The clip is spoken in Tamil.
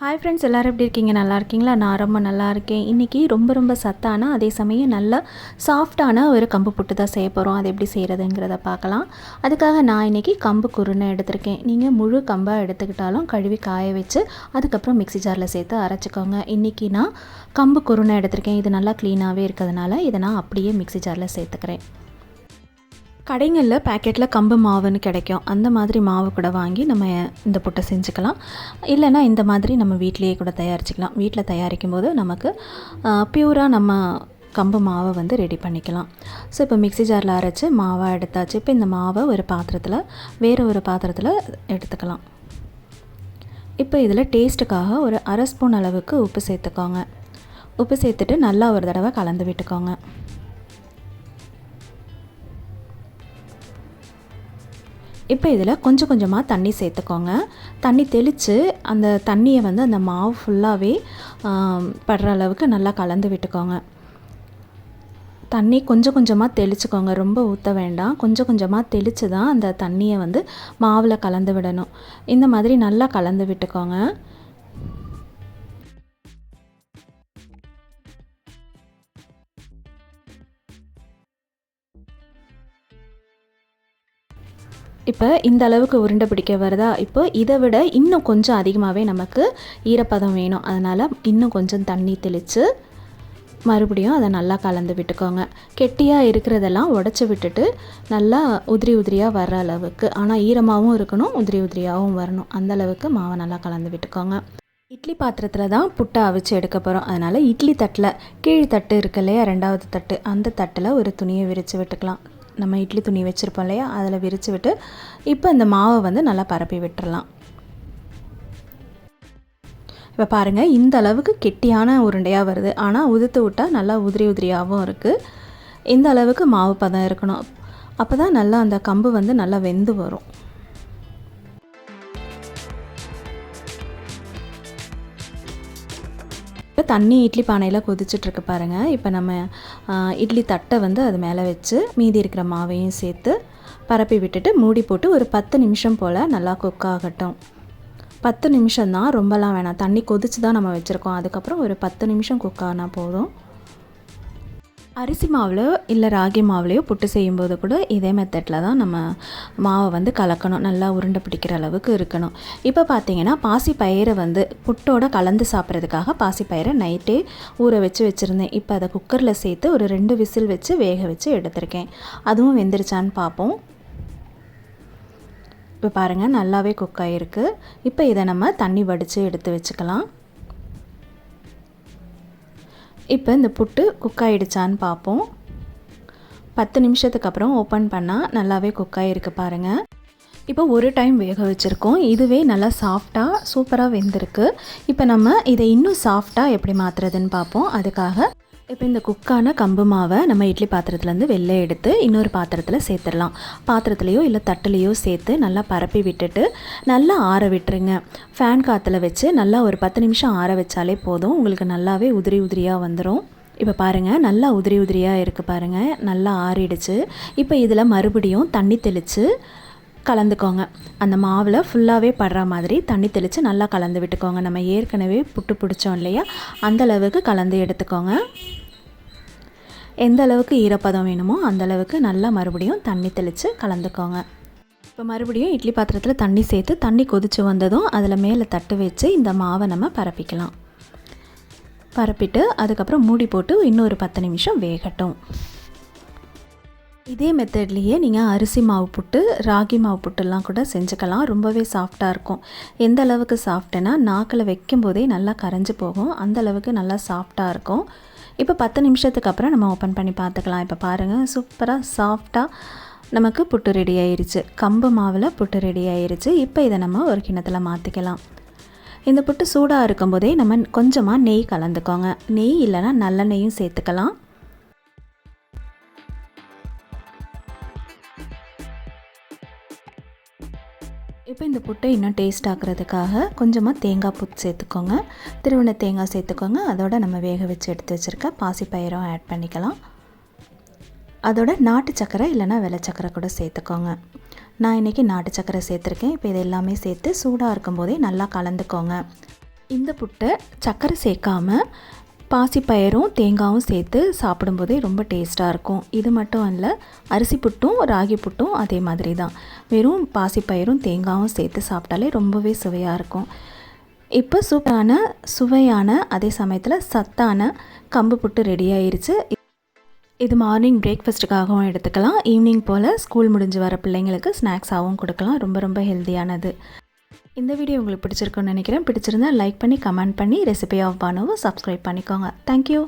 ஹாய் ஃப்ரெண்ட்ஸ், எல்லோரும் எப்படி இருக்கீங்க? நல்லா இருக்கீங்களா? நான் ரொம்ப நல்லா இருக்கேன். இன்றைக்கி ரொம்ப சத்தான, அதே சமயம் நல்ல சாஃப்டான ஒரு கம்பு புட்டு தான் செய்ய போகிறோம். அது எப்படி செய்கிறதுங்கிறத பார்க்கலாம். அதுக்காக நான் இன்றைக்கி கம்பு குருணை எடுத்திருக்கேன். நீங்கள் முழு கம்பாக எடுத்துக்கிட்டாலும் கழுவி காய வச்சு அதுக்கப்புறம் மிக்ஸி ஜாரில் சேர்த்து அரைச்சிக்கோங்க. இன்றைக்கி நான் கம்பு குருணை எடுத்திருக்கேன். இது நல்லா க்ளீனாகவே இருக்கிறதுனால இதை நான் அப்படியே மிக்ஸி ஜாரில் சேர்த்துக்கிறேன். கடைங்களில் பேக்கெட்டில் கம்பு மாவுன்னு கிடைக்கும். அந்த மாதிரி மாவு கூட வாங்கி நம்ம இந்த புட்டை செஞ்சுக்கலாம். இல்லைனா இந்த மாதிரி நம்ம வீட்டிலையே கூட தயாரிச்சிக்கலாம். வீட்டில் தயாரிக்கும் போது நமக்கு பியூராக நம்ம கம்பு மாவை வந்து ரெடி பண்ணிக்கலாம். ஸோ இப்போ மிக்ஸி ஜாரில் அரைச்சி மாவாக எடுத்தாச்சு. இப்போ இந்த மாவை வேறு ஒரு பாத்திரத்தில் எடுத்துக்கலாம். இப்போ இதில் டேஸ்ட்டுக்காக ஒரு அரை ஸ்பூன் அளவுக்கு உப்பு சேர்த்துக்கோங்க. உப்பு சேர்த்துட்டு நல்லா ஒரு தடவை கலந்து விட்டுக்கோங்க. இப்போ இதில் கொஞ்சமாக தண்ணி சேர்த்துக்கோங்க. தண்ணி தெளித்து அந்த தண்ணியை வந்து அந்த மாவு ஃபுல்லாகவே படுற அளவுக்கு நல்லா கலந்து விட்டுக்கோங்க. தண்ணி கொஞ்சமாக தெளிச்சுக்கோங்க. ரொம்ப ஊற்ற வேண்டாம். கொஞ்சமாக தெளித்து தான் அந்த தண்ணியை வந்து மாவில் கலந்து விடணும். இந்த மாதிரி நல்லா கலந்து விட்டுக்கோங்க. இப்போ இந்த அளவுக்கு உருண்டை பிடிக்க வருதா? இப்போ இதை விட இன்னும் கொஞ்சம் அதிகமாகவே நமக்கு ஈரப்பதம் வேணும். அதனால் இன்னும் கொஞ்சம் தண்ணி தெளித்து மறுபடியும் அதை நல்லா கலந்து விட்டுக்கோங்க. கெட்டியாக இருக்கிறதெல்லாம் உடச்சி விட்டுட்டு நல்லா உதிரியாக வர்ற அளவுக்கு, ஆனால் ஈரமாகவும் இருக்கணும், உதிரியாகவும் வரணும். அந்த அளவுக்கு மாவை நல்லா கலந்து விட்டுக்கோங்க. இட்லி பாத்திரத்தில் தான் புட்டை அவிச்சு எடுக்க போகிறோம். அதனால் இட்லி தட்டில் கீழ் தட்டு இருக்கு இல்லையா, 2வது தட்டு, அந்த தட்டில் ஒரு துணியை விரித்து விட்டுக்கலாம். நம்ம இட்லி துணி வச்சுருப்போம் இல்லையா, அதில் விரித்து விட்டு இப்போ இந்த மாவை வந்து நல்லா பரப்பி விட்டுறலாம். இப்போ பாருங்கள், இந்த அளவுக்கு கெட்டியான உருண்டையாக வருது. ஆனால் உதுத்து விட்டால் நல்லா உதிரியாகவும் இருக்குது. இந்த அளவுக்கு மாவு பதம் இருக்கணும். அப்போ தான் நல்லா அந்த கம்பு வந்து நல்லா வெந்து வரும். இப்போ தண்ணி இட்லி பானையில் கொதிச்சிட்ருக்கு பாருங்கள். இப்போ நம்ம இட்லி தட்டை வந்து அது மேலே வச்சு மீதி இருக்கிற மாவையும் சேர்த்து பரப்பி விட்டுட்டு மூடி போட்டு ஒரு 10 நிமிஷம் போல் நல்லா குக் ஆகட்டும். 10 நிமிஷம் தான், ரொம்பலாம் வேணாம். தண்ணி கொதிச்சு தான் நம்ம வச்சுருக்கோம். அதுக்கப்புறம் ஒரு 10 நிமிஷம் குக் ஆனால் போதும். அரிசி மாவுலையோ இல்லை ராகி மாவுலையோ புட்டு செய்யும்போது கூட இதே மெத்தடில் தான் நம்ம மாவை வந்து கலக்கணும். நல்லா உருண்டை பிடிக்கிற அளவுக்கு இருக்கணும். இப்போ பார்த்தீங்கன்னா பாசிப்பயிரை வந்து புட்டோட கலந்து சாப்பிட்றதுக்காக பாசிப்பயிரை நைட்டே ஊற வச்சுருந்தேன். இப்போ அதை குக்கரில் சேர்த்து ஒரு 2 விசில் வச்சு வேக வச்சு எடுத்திருக்கேன். அதுவும் வெந்துருச்சான்னு பார்ப்போம். இப்போ பாருங்கள், நல்லாவே குக் ஆகிருக்கு. இப்போ இதை நம்ம தண்ணி வடித்து எடுத்து வச்சுக்கலாம். இப்போ இந்த புட்டு குக் ஆகிடுச்சான்னு பார்ப்போம். 10 நிமிஷத்துக்கு அப்புறம் ஓப்பன் பண்ணால் நல்லாவே குக் ஆகிருக்கு பாருங்கள். இப்போ ஒரு டைம் வேக வச்சுருக்கோம். இதுவே நல்லா சாஃப்டாக சூப்பராக வெந்திருக்கு. இப்போ நம்ம இதை இன்னும் சாஃப்டாக எப்படி மாற்றுறதுன்னு பார்ப்போம். அதுக்காக இப்போ இந்த குக்கான கம்பு மாவை நம்ம இட்லி பாத்திரத்துலேருந்து வெளில எடுத்து இன்னொரு பாத்திரத்தில் சேர்த்துடலாம். பாத்திரத்துலேயோ இல்லை தட்டுலேயோ சேர்த்து நல்லா பரப்பி விட்டுட்டு நல்லா ஆற விட்டுருங்க. ஃபேன் காற்றுல வச்சு நல்லா ஒரு 10 நிமிஷம் ஆற வச்சாலே போதும். உங்களுக்கு நல்லாவே உதிரியாக வந்துடும். இப்போ பாருங்கள், நல்லா உதிரியாக இருக்குது பாருங்கள். நல்லா ஆறிடுச்சு. இப்போ இதில் மறுபடியும் தண்ணி தெளித்து கலந்துக்கோங்க. அந்த மாவில் ஃபுல்லாகவே படுற மாதிரி தண்ணி தெளித்து நல்லா கலந்து விட்டுக்கோங்க. நம்ம ஏற்கனவே புட்டு பிடிச்சோம் இல்லையா, அந்த அளவுக்கு கலந்து எடுத்துக்கோங்க. எந்த அளவுக்கு ஈரப்பதம் வேணுமோ அந்த அளவுக்கு நல்லா மறுபடியும் தண்ணி தெளித்து கலந்துக்கோங்க. இப்போ மறுபடியும் இட்லி பாத்திரத்தில் தண்ணி சேர்த்து தண்ணி கொதித்து வந்ததும் அதில் மேலே தட்டு வச்சு இந்த மாவை நம்ம பரப்பிக்கலாம். பரப்பிட்டு அதுக்கப்புறம் மூடி போட்டு இன்னொரு 10 நிமிஷம் வேகட்டும். இதே மெத்தட்லேயே நீங்கள் அரிசி மாவு புட்டு, ராகி மாவு புட்டுலாம் கூட செஞ்சுக்கலாம். ரொம்பவே சாஃப்டாக இருக்கும். எந்த அளவுக்கு சாஃப்ட்டுனா நாக்கில் வைக்கும் போதே நல்லா கரைஞ்சி போகும். அந்த அளவுக்கு நல்லா சாஃப்டாக இருக்கும். இப்போ 10 நிமிஷத்துக்கு அப்புறம் நம்ம ஓப்பன் பண்ணி பார்த்துக்கலாம். இப்போ பாருங்கள், சூப்பராக சாஃப்டாக நமக்கு புட்டு ரெடி ஆயிடுச்சு. கம்பு மாவில் புட்டு ரெடி ஆயிடுச்சு. இப்போ இதை நம்ம ஒரு கிண்ணத்தில் மாற்றிக்கலாம். இந்த புட்டு சூடாக இருக்கும்போதே நம்ம கொஞ்சமாக நெய் கலந்துக்கோங்க. நெய் இல்லைன்னா நல்லெண்ணெயும் சேர்த்துக்கலாம். இப்போ இந்த புட்டை இன்னும் டேஸ்ட் ஆக்கிறதுக்காக கொஞ்சமாக தேங்காய் பூ சேர்த்துக்கோங்க. திருவண்ண தேங்காய் சேர்த்துக்கோங்க. அதோட நம்ம வேக வச்சு எடுத்து வச்சுருக்க பாசிப்பயிரும் ஆட் பண்ணிக்கலாம். அதோட நாட்டு சக்கரை இல்லைனா வெள்ளை சக்கரை கூட சேர்த்துக்கோங்க. நான் இன்றைக்கி நாட்டு சக்கரை சேர்த்துருக்கேன். இப்போ இது எல்லாமே சேர்த்து சூடாக இருக்கும்போதே நல்லா கலந்துக்கோங்க. இந்த புட்டை சர்க்கரை சேர்க்காமல் பாசிப்பயிரும் தேங்காயும் சேர்த்து சாப்பிடும்போதே ரொம்ப டேஸ்ட்டாக இருக்கும். இது மட்டும் இல்லை, அரிசி புட்டும் ராகி புட்டும் அதே மாதிரி தான். வெறும் பாசிப்பயிரும் தேங்காயும் சேர்த்து சாப்பிட்டாலே ரொம்பவே சுவையாக இருக்கும். இப்போ சூப்பரான சுவையான அதே சமயத்தில் சத்தான கம்பு புட்டு ரெடி ஆயிருச்சு. இது மார்னிங் பிரேக்ஃபாஸ்ட்டுக்காகவும் எடுத்துக்கலாம். ஈவினிங் போல் ஸ்கூல் முடிஞ்சு வர பிள்ளைங்களுக்கு ஸ்நாக்ஸாகவும் கொடுக்கலாம். ரொம்ப ரொம்ப ஹெல்த்தியானது. இந்த வீடியோ உங்களுக்கு பிடிச்சிருக்குன்னு நினைக்கிறேன். பிடிச்சிருந்தால் லைக் பண்ணி கமெண்ட் பண்ணி ரெசிபி ஆஃப் பானுவை சப்ஸ்கிரைப் பண்ணிக்கோங்க. தேங்க்யூ.